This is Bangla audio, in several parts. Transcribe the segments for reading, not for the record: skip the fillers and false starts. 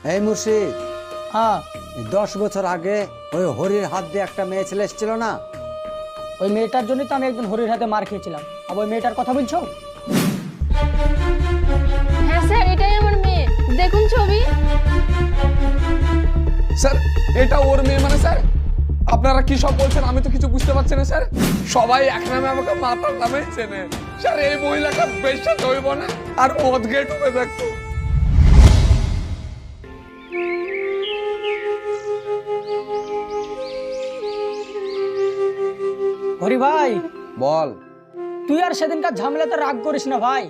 এই মুর্শিদ, হ্যাঁ, 10 বছর আগে ওই হরির হাত দিয়ে একটা মেয়ে ছেলে এসেছিল না? ওই মেয়েটার জন্যই তো আমি একদিন হরির হাতে মার খেয়েছিলাম। আর ওই মেয়েটার কথা বলছো? হ্যাঁ স্যার, এটাই আমার মেয়ে, দেখুন ছবি। স্যার এটা ওর মেয়ে মানে? স্যার আপনারা কি সব বলছেন, আমি তো কিছু বুঝতে পারছি না স্যার। সবাই এক নামে আমাকে মাতার নামেই চেনে। স্যার এই মহিলাটা বেশা হইব না আর মদ গেট হবে দেখতো। হরি ভাই, বল। তুই আর সেদিনকার ঝামেলাতে রাগ করিস না ভাই।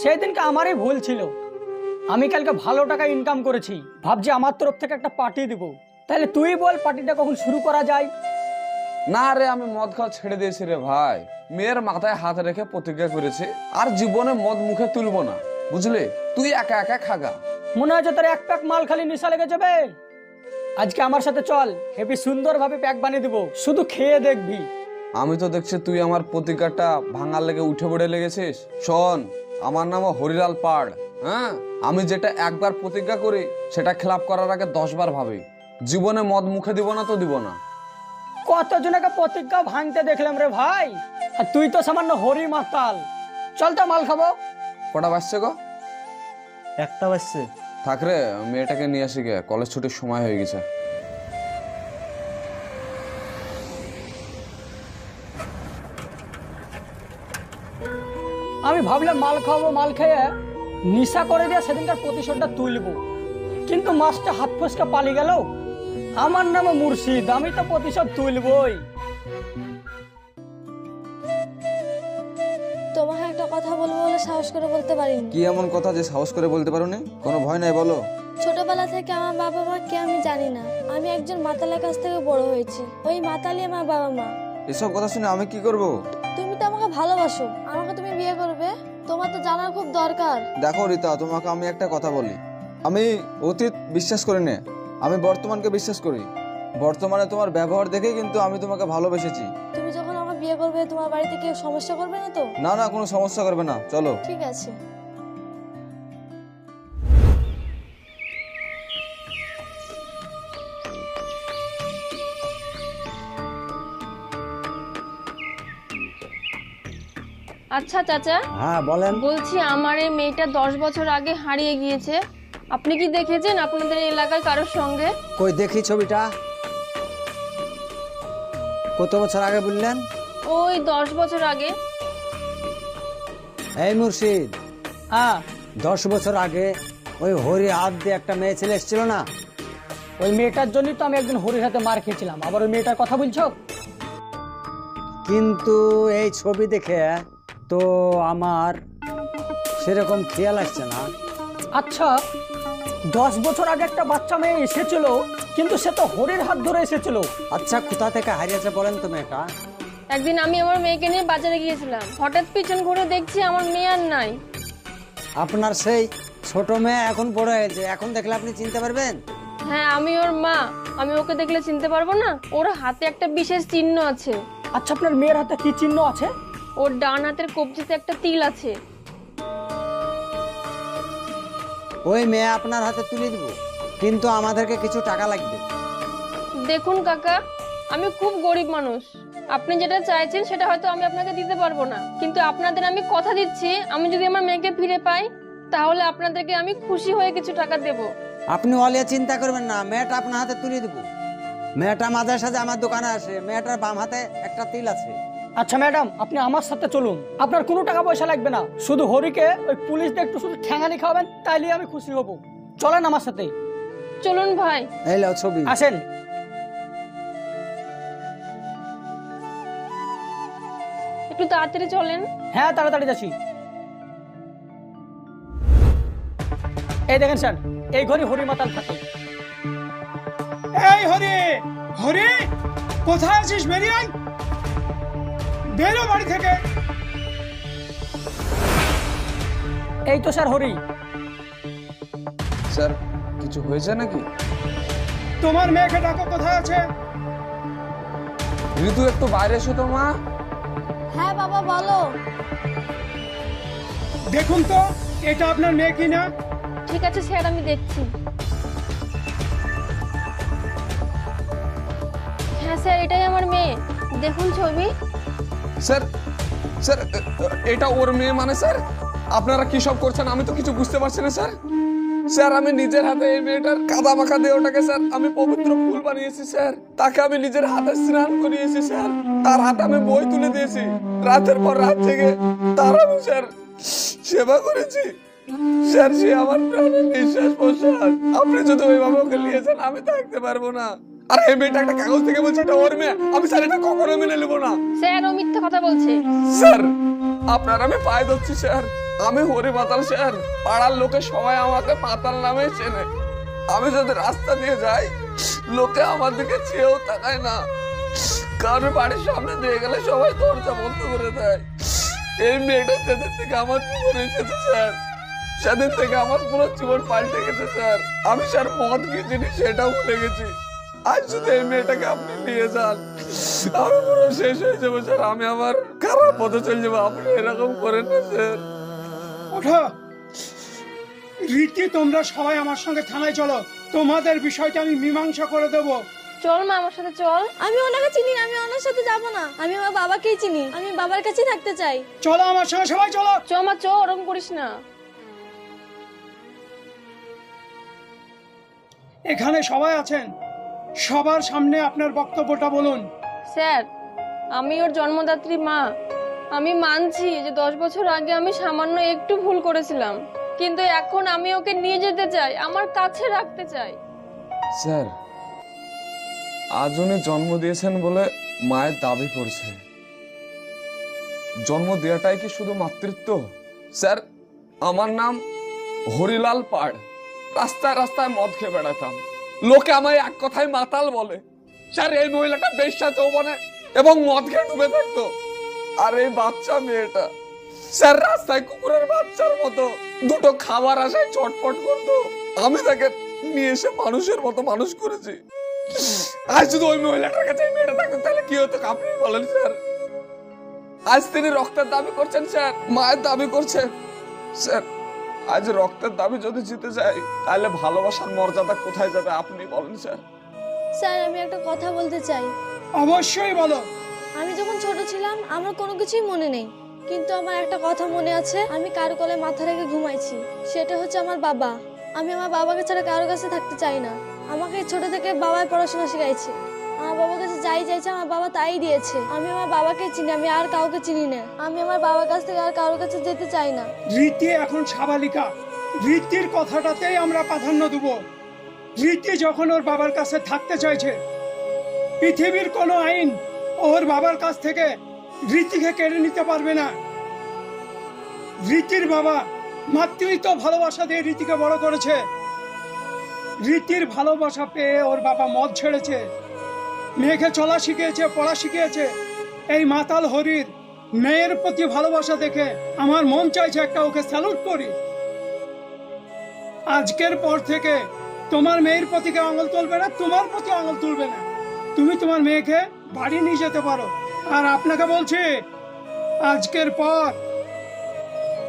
সেদিনকে আমারই ভুল ছিল। আমি কালকে ভালো টাকা ইনকাম করেছি, ভাবছি আমার তরফ থেকে একটা পার্টি দিব। তাহলে তুই বল পার্টিটা কখন শুরু করা যায়? না রে, আমি মদ খাওয়া ছেড়ে দিয়েছি রে ভাই। মেয়ের মাথায় হাত রেখে প্রতিজ্ঞা করেছি আর জীবনে মদ মুখে তুলবো না, বুঝলি? তুই একা একা খাগা। মনে হচ্ছে তোর এক প্যাক মাল খালি নেশা লেগে যাবে। আজকে আমার সাথে চল, হেবি সুন্দর ভাবে প্যাক বানিয়ে দিব, শুধু খেয়ে দেখবি। আমি তো দেখছি তুই আমার প্রতিজ্ঞাটা ভাঙার লেগে উঠে পড়ে লেগেছিস। শোন, আমার নাম হরিলাল পাড়। হ্যাঁ, আমি যেটা একবার প্রতিজ্ঞা করি সেটা খেলাপ করার আগে 10 বার ভাবি। জীবনে মদ মুখে দিব না তো দিব না। কতজনকে প্রতিজ্ঞা ভাঙতে দেখলাম রে ভাই, আর তুই তো সামান্য হরি মাতাল। চল তো মাল খাবো। কটা বাজছে গো? 1টা বাজছে। থাক রে, মেয়েটাকে নিয়ে আসি গে, কলেজ ছুটির সময় হয়ে গেছে। আমি ভাবলাম মাল খাবো, মাল খেয়ে নিশা করে দিয়ে সেদিনকার প্রতিশোধটা তুলবো, কিন্তু মাছটা হাত ফসকে পালিয়ে গেল। আমার নামে মুর্শিদ, আমি তো প্রতিশোধ তুলবই। তোমাকে একটা কথা বলবো বলে সাহস করে বলতে পারিনি। কি এমন কথা যে সাহস করে বলতে পারোনি? কোনো ভয় নাই, বলো। ছোটবেলা থেকে আমার বাবা মা কে আমি জানি না, আমি একজন মাতালের কাছ থেকে বড় হয়েছি। ওই মাতালই আমার বাবা মা। এসব কথা শুনে আমি কি করব? তুমি তো আমাকে ভালোবাসো, আমাকে তুমি বিয়ে করবে, তোমার তো জানার খুব দরকার। দেখো রীতা, তোমাকে আমি একটা কথা বলি। আমি অতীত বিশ্বাস করি না, আমি বর্তমানকে বিশ্বাস করি। বর্তমানে তোমার ব্যবহার দেখেই কিন্তু আমি তোমাকে ভালোবেসেছি। তুমি যখন আমাকে বিয়ে করবে, তোমার বাড়িতে কেউ সমস্যা করবে না তো? না না, কোনো সমস্যা করবে না, চলো। ঠিক আছে। আচ্ছা চাচা, হ্যাঁ বলেন। বলছি আমার এই মেয়েটা 10 বছর আগে হারিয়ে গিয়েছে। আপনি কি দেখেছেন আপনাদের এলাকার কারোর সঙ্গে? কই দেখি ছবিটা। কত বছর আগে বললেন? ওই 10 বছর আগে। এই মুর্শিদ, হ্যাঁ, 10 বছর আগে ওই হরি হাত দিয়ে একটা মেয়ে ছেলে এসেছিল না? ওই মেয়েটার জন্যই তো আমি একদিন হরির হাতে মার খেয়েছিলাম। আবার ওই মেয়েটার কথা বলছো? কিন্তু এই ছবি দেখে তো আমার সেরকম খেয়াল আসছে না। আচ্ছা, 10 বছর আগে একটা বাচ্চা মেয়ে এসেছিল, কিন্তু সে তো হরির হাত ধরে এসেছিল। আচ্ছা, কোথা থেকে হারিয়েছে বলেন তো মেয়েটা? একদিন আমি আমার মেয়েকে নিয়ে বাজারে গিয়েছিলাম, হঠাৎ পিছন ঘুরে দেখছি আমার মেয়ে আর নাই। আপনার সেই ছোট মেয়ে এখন বড় হয়েছে, এখন দেখলে আপনি চিনতে পারবেন? হ্যাঁ, আমি ওর মা, আমি ওকে দেখলে চিনতে পারবো না? ওর হাতে একটা বিশেষ চিহ্ন আছে। আচ্ছা, আপনার মেয়ের হাতে কি চিহ্ন আছে? ওর ডান হাতের কবজিতে একটা তিল আছে। ওই মেয়ে আপনার হাতে তুলে দিব, কিন্তু আমাদেরকে কিছু টাকা লাগবে। দেখুন কাকা, আমি খুব গরিব মানুষ। আপনি যেটা চাইছেন সেটা হয়তো আমি আপনাকে দিতে পারবো না, কিন্তু আপনাদের আমি কথা দিচ্ছি, আমি যদি আমার মেয়েকে ফিরে পাই তাহলে আপনাদেরকে আমি খুশি হয়ে কিছু টাকা দেব। আপনি অলিয়া চিন্তা করবেন না, মেয়েটা আপনার হাতে তুলে দিব। মেয়েটা মাঝে সাঝে আমার দোকানে আসে, মেয়েটার বাম হাতে একটা তিল আছে। আচ্ছা ম্যাডাম, আপনি আমার সাথে চলুন, আপনার কোনো টাকা পয়সা লাগবে না। শুধু হরিকে ওই পুলিশদের একটু শুধু ঠ্যাঙানি খাওয়াবেন, তাইলেই আমি খুশি হব। চলেন আমার সাথে। চলুন ভাই। এই লাও ছবি। আসেন। একটু তাড়াতাড়ি চলেন। হ্যাঁ, তাড়াতাড়ি যাচ্ছি। এই দেখেন স্যার, এই ঘরে হরি মাতাল থাকে। এই হরি, হরি কোথায় আছিস? বেরিয়ে আয়, বেরো বাড়ি থেকে। এই তো স্যার হরি। স্যার কিছু হয়েছে নাকি? তোমার মেয়েকে ডাকো, কোথায় আছে? ঋতু একটু বাইরে এসো তো মা। হ্যাঁ বাবা, বলো। দেখুন তো এটা আপনার মেয়ে কিনা। ঠিক আছে স্যার, আমি দেখছি। হ্যাঁ স্যার, এটাই আমার মেয়ে, দেখুন ছবি। স্যার স্যার এটা ওর মেয়ে মানে স্যার? আপনারা কি সব করছেন আমি তো কিছু বুঝতে পারছি না স্যার। স্যার আমি নিজের হাতে এই মেয়েটার কাদা মাখা দেহটাকে স্যার আমি পবিত্র ফুল বানিয়েছি স্যার। তাকে আমি নিজের হাতে স্নান করিয়েছি স্যার। তার হাতে আমি বই তুলে দিয়েছি। রাতের পর রাত জেগে তার আমি স্যার সেবা করেছি স্যার। সে আমার প্রাণের নিঃশ্বাস প্রশ্বাস। আপনি যদি ওইভাবে ওকে নিয়ে যান আমি থাকতে পারবো না। আর এই মেয়েটা একটা কাগজ থেকে বলছে এটা ওর মেয়ে, আমি স্যার এটা কখনো মেনে নেবো না। স্যার ও মিথ্যা কথা বলছে। স্যার আপনার আমি পায়ে ধরছি স্যার, আমি হরি মাতাল স্যার। পাড়ার লোকে সবাই আমাকে মাতাল নামে চেনে। আমি যদি রাস্তা দিয়ে যাই লোকে আমার দিকে চেয়েও তাকায় না। কারণ বাড়ির সামনে দিয়ে গেলে সবাই দরজা বন্ধ করে দেয়। এই মেয়েটা সেদিন থেকে আমার জীবনে এসেছে স্যার, সেদিন থেকে আমার পুরো জীবন পাল্টে গেছে স্যার। আমি স্যার মদ কি জিনিস সেটাও ভুলে গেছি। আজ যদি এই মেয়েটাকে আপনি নিয়ে যান আমি পুরো শেষ হয়ে যাবো স্যার। আমি আমার খারাপ পথে চলে যাবো। আপনি এরকম করেন না স্যার। ওঠো রীতি, তোমরা সবাই আমার সঙ্গে থানায় চলো, তোমাদের বিষয়টা আমি মীমাংসা করে দেবো। চল মা আমার সাথে চল। আমি ওনাকে চিনি না, আমি ওনার সাথে যাব না। আমি আমার বাবাকেই চিনি, আমি বাবার কাছেই থাকতে চাই। চলো আমার সঙ্গে সবাই চলো। চ মা চ, ওরকম করিস না। এখানে সবাই আছেন, সবার সামনে আপনার বক্তব্যটা বলুন। স্যার আমি ওর জন্মদাত্রী মা। আমি মানছি যে 10 বছর আগে আমি সামান্য একটু ভুল করেছিলাম, কিন্তু এখন আমি ওকে নিয়ে যেতে চাই, আমার কাছে রাখতে চাই। স্যার আজ উনি জন্ম দিয়েছেন বলে মায়ের দাবি করছে। জন্ম দেওয়াটাই কি শুধু মাতৃত্ব? স্যার আমার নাম হরিলাল পাড়। রাস্তায় রাস্তায় মদ খেয়ে বেড়াতাম, লোকে আমায় এক কথায় মাতাল বলে। স্যার এই মহিলাটা বেশ্যা যৌবনে এবং মদ খেয়ে ডুবে থাকতো। আর এই বাচ্চা মেয়েটা স্যার রাস্তায় কুকুরের বাচ্চার মতো দুটো খাবার আশায় ছটফট করতো। আমি তাকে নিয়ে এসে মানুষের মতো মানুষ করেছি। আজ যদি ওই মহিলাটার কাছে মেয়েটা থাকতো তাহলে কি হতো আপনি বলেন স্যার? আজ তিনি রক্তের দাবি করছেন স্যার, মায়ের দাবি করছেন স্যার। আজ রক্তের দাবি যদি জিতে যায় তাহলে ভালোবাসার মর্যাদা কোথায় যাবে আপনি বলেন স্যার? স্যার আমি একটা কথা বলতে চাই। অবশ্যই বলো। আমি যখন ছোট ছিলাম আমার কোনো কিছুই মনে নেই, কিন্তু আমার একটা কথা মনে আছে। আমি কারো কোলে মাথা রেখে ঘুমাইছি, সেটা হচ্ছে আমার বাবা। আমি আমার বাবাকে ছাড়া কারোর কাছে থাকতে চাই না। আমাকে ছোট থেকে বাবাই পড়াশোনা শিখাইছে। আমার বাবার কাছে যাই চাইছে আমার বাবা তাই দিয়েছে। আমি আমার বাবাকে চিনি, আমি আর কাউকে চিনি না। আমি আমার বাবার কাছ থেকে আর কারোর কাছে যেতে চাই না। রীতি এখন সাবালিকা, রীতির কথাটাতেই আমরা প্রাধান্য দেব। রীতি যখন ওর বাবার কাছে থাকতে চাইছে, পৃথিবীর কোনো আইন ওর বাবার কাছ থেকে রীতিকে কেড়ে নিতে পারবে না। রীতির বাবা মাতৃত্ব ভালোবাসা দিয়ে রীতিকে বড় করেছে। রীতির ভালোবাসা পেয়ে ওর বাবা মদ ছেড়েছে, মেয়েকে চলা শিখিয়েছে, পড়া শিখিয়েছে। এই মাতাল হরির মেয়ের প্রতি ভালোবাসা দেখে আমার মন চাইছে একটা ওকে স্যালুট করি। আজকের পর থেকে তোমার মেয়ের প্রতি কেউ আঙুল তুলবে না, তোমার প্রতি আঙুল তুলবে না। তুমি তোমার মেয়েকে বাড়ি নিয়ে যেতে পারো। আর আপনাকে বলছি, আজকের পর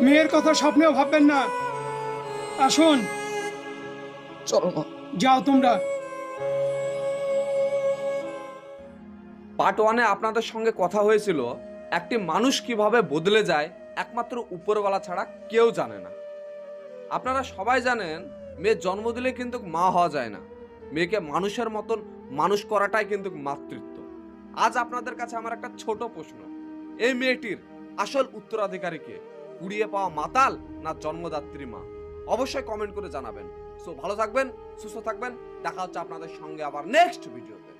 মেয়ের কথা স্বপ্নেও ভাববেন না। আসুন চলো মা। যাও তোমরা। পার্ট 1-এ আপনাদের সঙ্গে কথা হয়েছিল একটি মানুষ কিভাবে বদলে যায় একমাত্র উপরওয়ালা ছাড়া কেউ জানে না। আপনারা সবাই জানেন মেয়ে জন্ম দিলে কিন্তু মা হওয়া যায় না, মেয়েকে মানুষের মতন মানুষ করাটাই কিন্তু মাতৃত্ব। আজ আপনাদের কাছে আমার একটা ছোট প্রশ্ন, এই মেয়েটির আসল উত্তরাধিকারী কে? কুড়িয়ে পাওয়া মাতাল না জন্মদাত্রী মা? অবশ্যই কমেন্ট করে জানাবেন। সো ভালো থাকবেন, সুস্থ থাকবেন, দেখা হচ্ছে আপনাদের সঙ্গে আবার নেক্সট ভিডিওতে।